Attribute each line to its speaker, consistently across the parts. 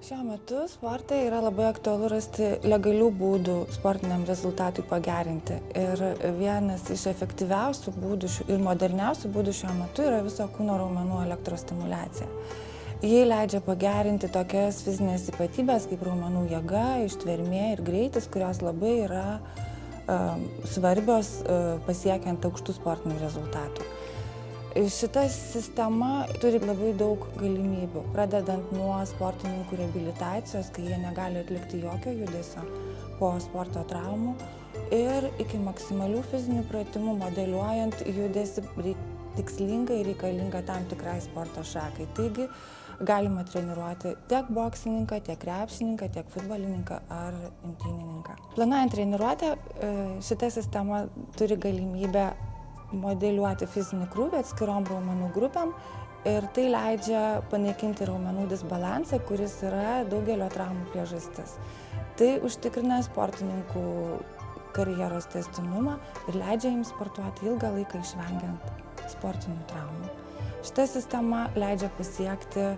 Speaker 1: Šiuo metu sporte yra labai aktualu rasti legalių būdų sportiniam rezultatui pagerinti. Ir vienas iš efektyviausių būdų ir moderniausių būdų šiuo metu yra viso kūno raumenų elektrostimulacija. Jie leidžia pagerinti tokias fizinės ypatybės kaip raumenų jėga, ištvermė ir greitis, kurios labai yra svarbios pasiekiant aukštų sportinių rezultatų. Šita sistema turi labai daug galimybių, pradedant nuo sportininkų reabilitacijos, kai jie negali atlikti jokio judesio po sporto traumų, ir iki maksimalių fizinių pratimų, modeliuojant judesį tikslingai reikalingą tam tikrai sporto šakai. Taigi galima treniruoti tiek boksininką, tiek krepšininką, tiek futbolininką ar imtynininką. Planuojant treniruotę, šita sistema turi galimybę modeliuoti fizinį krūvį atskirom raumenų grupėm ir tai leidžia panaikinti raumenų disbalansą, kuris yra daugelio traumų priežastis. Tai užtikrina sportininkų karjeros tęstinumą ir leidžia jiems sportuoti ilgą laiką išvengiant sportinių traumų. Šita sistema leidžia pasiekti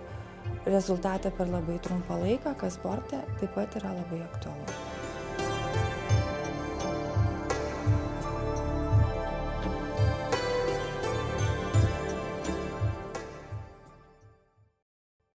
Speaker 1: rezultatą per labai trumpą laiką, kas sporte taip pat yra labai aktualu.